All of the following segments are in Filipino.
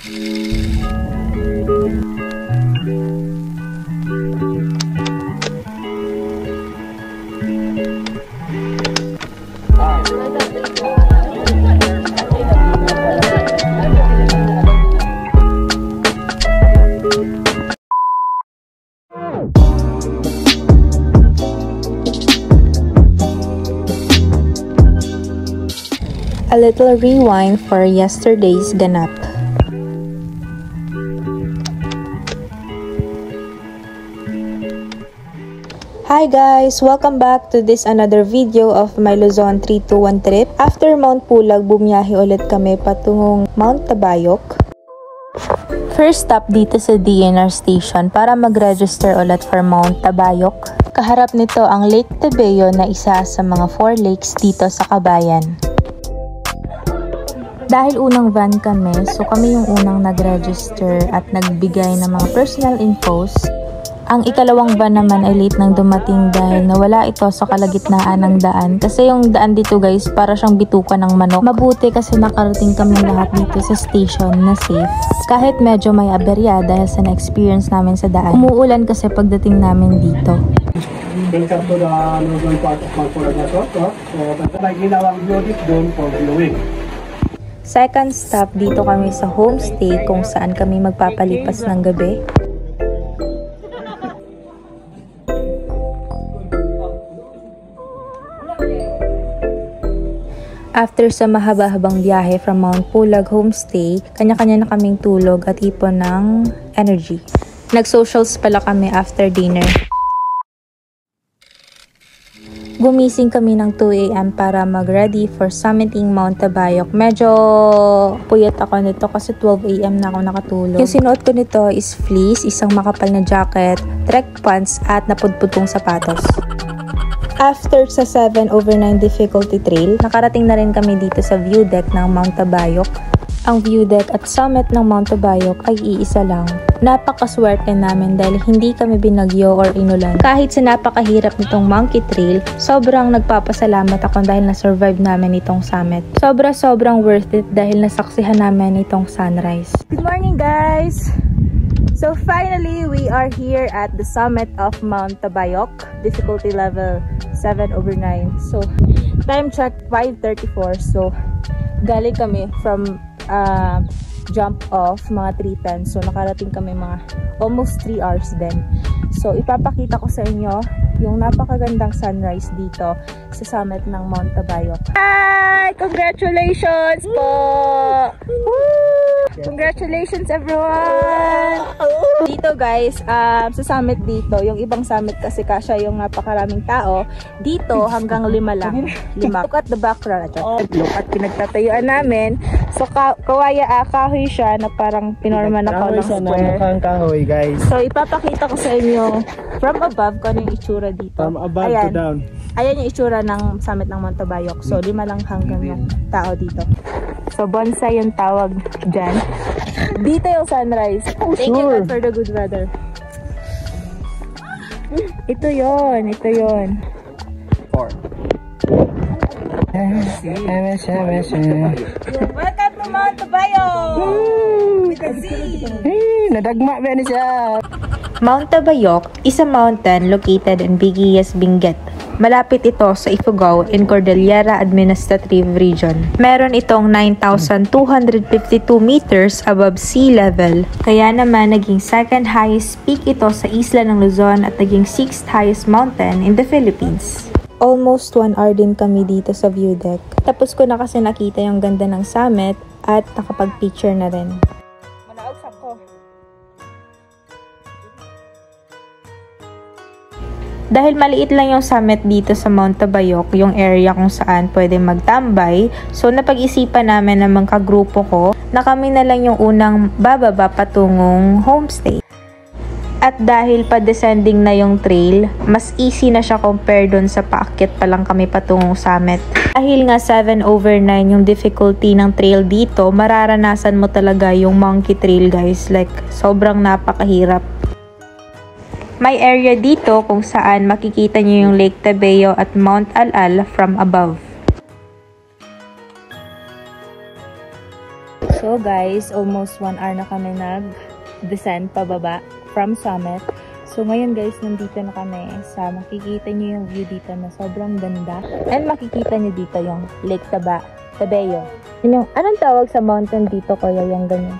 A little rewind for yesterday's ganap. Hi guys! Welcome back to this another video of my Luzon 321 trip. After Mount Pulag, bumiyahe ulit kami patungong Mount Tabayok. First stop dito sa DNR station para mag-register ulit for Mount Tabayok. Kaharap nito ang Lake Tebeo na isa sa mga 4 lakes dito sa Kabayan. Dahil unang van kami, so kami yung unang nag-register at nagbigay ng mga personal infos. Ang ikalawang van naman ay late nang dumating dahil nawala ito sa kalagitnaan ng daan. Kasi yung daan dito guys, para siyang bituka ng manok. Mabuti kasi nakarating kami lahat dito sa station na safe. Kahit medyo may aberya dahil sa na-experience namin sa daan. Umuulan kasi pagdating namin dito. Welcome to the northern part of Mount Pulag Resort. So, may ginawang view doon for viewing. Second stop, dito kami sa homestay kung saan kami magpapalipas ng gabi. After sa mahaba-habang biyahe from Mount Pulag homestay, kanya-kanya na kaming tulog at ipon ng energy. Nag-socials pala kami after dinner. Gumising kami ng 2 AM para mag-ready for summiting Mount Tabayok. Medyo puyat ako nito kasi 12 AM na ako nakatulog. Yung sinuot ko nito is fleece, isang makapal na jacket, trek pants at napudpudong sapatos. After sa 7/9 difficulty trail, nakarating na rin kami dito sa view deck ng Mount Tabayok. Ang view deck at summit ng Mount Tabayok ay iisa lang. Napakaswerte namin dahil hindi kami binagyo or inulan. Kahit sa napakahirap nitong monkey trail, sobrang nagpapasalamat ako dahil na-survive namin itong summit. Sobrang worth it dahil nasaksihan namin itong sunrise. Good morning guys! So finally, we are here at the summit of Mount Tabayok, difficulty level 7/9. So time check 5:34. So galing kami from jump off mga 3:10. So nakarating kami mga almost 3 hours din. So ipapakita ko sa inyo yung napakagandang sunrise dito sa summit ng Mount Tabayok. Hi! Congratulations po! Congratulations everyone! Dito guys, sa summit dito, yung ibang summit kasi kasya yung napakaraming tao. Dito hanggang 5 lang. 5. Look at the background. Look at pinagtatayuan namin. So kahoy siya na parang pinorman ako ng square. Kahoy guys. So ipapakita ko sa inyo from above kung ano yung itsura dito. From above to down. Ayan yung itsura ng summit ng Mount Tabayok. So 5 lang hanggang yung tao dito. So bonsai yung tawag dyan. Dito yung sunrise. Thank you God for the good weather. Ito yon. 4. Welcome to Mount Tabayok! Nadagma ba ni siya? Mount Tabayok is a mountain located in Bigias, Benguet. Malapit ito sa Ifugao in Cordillera Administrative Region. Meron itong 9,252 meters above sea level. Kaya naman naging second highest peak ito sa isla ng Luzon at naging 6th highest mountain in the Philippines. Almost 1 hour din kami dito sa view deck. Tapos ko na kasi nakita yung ganda ng summit at nakapag-picture na rin. Manaugsak ko. Dahil maliit lang yung summit dito sa Mount Tabayok, yung area kung saan pwede magtambay, so napag-isipan namin ng mga kagrupo ko na kami na lang yung unang bababa patungong homestay. At dahil pa-descending na yung trail, mas easy na siya compare dun sa paakyat pa lang kami patungong summit. Dahil nga 7/9 yung difficulty ng trail dito, mararanasan mo talaga yung monkey trail guys. Like, sobrang napakahirap. May area dito kung saan makikita nyo yung Lake Tebeo at Mount Alal from above. So, So guys, almost 1 hour na kami nag-descend pababa from summit. So ngayon guys, nandito na kami sa makikita nyo yung view dito na sobrang ganda. And makikita nyo dito yung Lake Tabayo. Yun yung, anong tawag sa mountain dito kuya yung ganyan?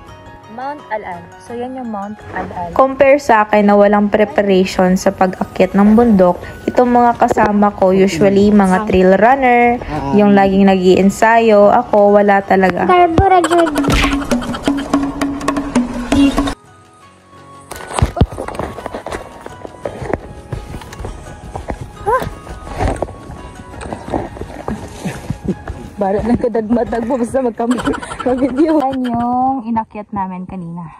Mount Al-Al. So yan yung Mount Al-Al. Compare sa akin na walang preparation sa pag-akyat ng bundok, itong mga kasama ko usually mga trail runner, yung laging nag-iensayo. Ako wala talaga. Barat ng kadagmatag mo basta mag-video. Yan yung inakyat namin kanina.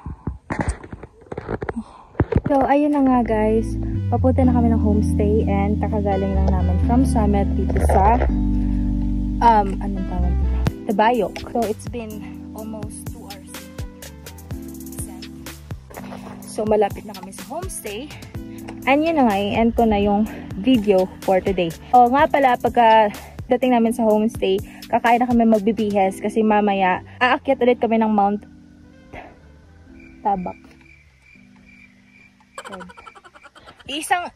So, ayun na nga guys. Papunta na kami ng homestay and kakagaling lang namin from summit dito sa anong tawag dito? Tabayok. So, it's been almost 2 hours. So, malapit na kami sa homestay. And yun na nga, i-end ko na yung video for today. O nga pala, pagka dating namin sa homestay, kakain na kami magbibihes kasi mamaya aakyat ulit kami ng Mount Tabak. Isa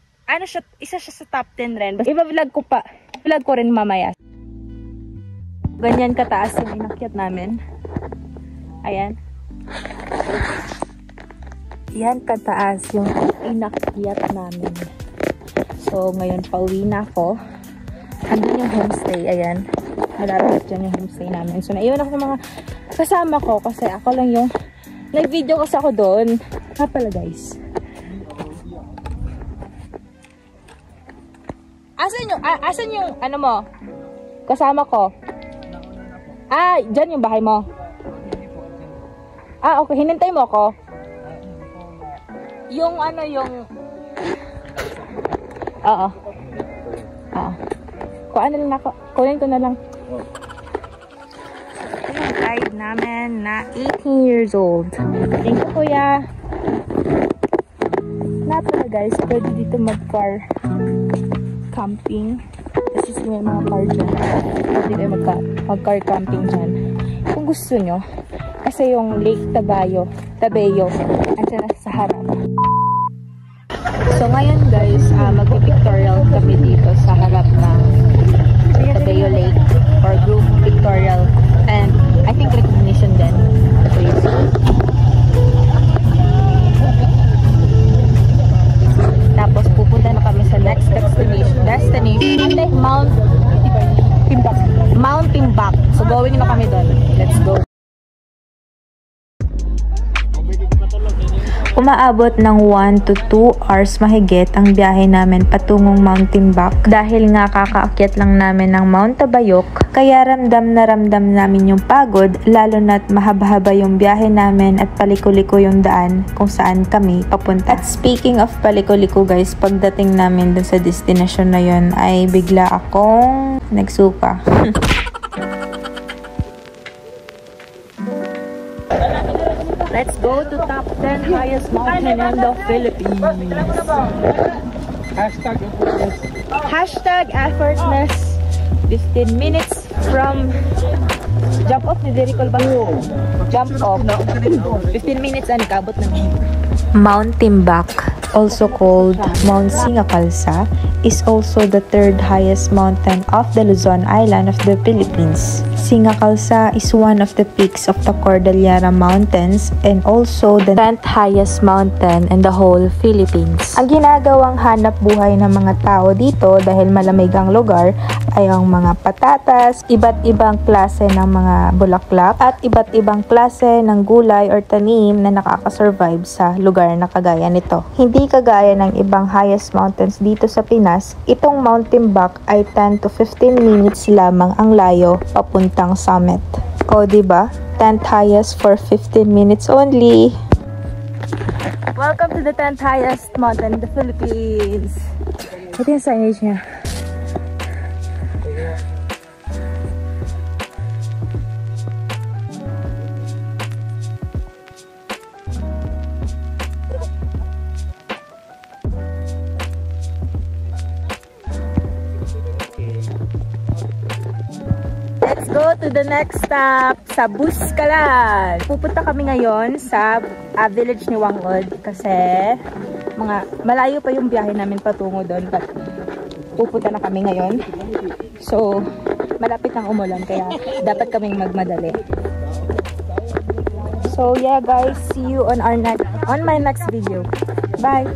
siya sa top 10 rin. Basta i-vlog ko rin mamaya. Ganyan kataas yung inakyat namin. Ayan. Yan kataas yung inakyat namin. So ngayon pauwi na ako. Andun yung homestay, ayan. Malapit dyan yung homestay namin. So, naiwan ako ng mga kasama ko kasi ako lang yung nag-video kasi ako doon. Nga pala, guys. Asan yung, ano mo? Kasama ko? Ah, dyan yung bahay mo? Ah, okay. Hinintay mo ako? Yung, Oo. Oo. Kunin ko na lang. Yung guide namin na 18 years old. Thank you, kuya. Napala guys, pwede dito mag-car camping. Kasi may mga car dyan. Pwede kayo mag-car camping dyan. Kung gusto nyo. Kasi yung Lake Tabayo, andyan na sa harap. So ngayon guys, mag-pictorial kami dito sa harap ng Tabayo Lake or group pictorial and I think recognition din. Tapos pupunta na kami sa next destination. Mount Timbak. So going na kami doon. Let's go. Umaabot ng 1 to 2 hours mahigit ang biyahe namin patungong Mount Timbak dahil nga kakaakyat lang namin ng Mount Tabayok, kaya ramdam na ramdam namin yung pagod lalo na't mahaba-haba yung biyahe namin at paliko-liko yung daan kung saan kami papunta. At speaking of paliko-liko guys, pagdating namin dun sa destination na yun ay bigla akong nagsuka. Let's go to top 10 highest mountain in the Philippines. Hashtag effortless. 15 minutes from jump off ni Dericol ba? Jump off. 15 minutes ang kabot na. Mount Timbak, also called Mount Singacalsa, is also the 3rd highest mountain of the Luzon Island of the Philippines. Singacalsa is one of the peaks of the Cordillera Mountains and also the 10th highest mountain in the whole Philippines. Ang ginagawang hanap buhay ng mga tao dito dahil malamig ang lugar ay ang mga patatas, iba't ibang klase ng mga bulaklak at iba't ibang klase ng gulay or tanim na nakakasurvive sa lugar na kagaya nito. Hindi kagaya ng ibang highest mountains dito sa Pinas, itong Mount Timbak ay 10 to 15 minutes lamang ang layo papuntang summit. O diba? 10th highest for 15 minutes only. Welcome to the 10th highest mountain in the Philippines. Ito yung signage niya. Let's go to to the next stop sa Buskalan. Pupunta kami ngayon sa village ni Wangod kasi malayo pa yung biyahe namin patungo doon. But pupunta na kami ngayon. So, malapit nang umulan kaya dapat kaming magmadali. So, yeah guys, see you on my next video. Bye!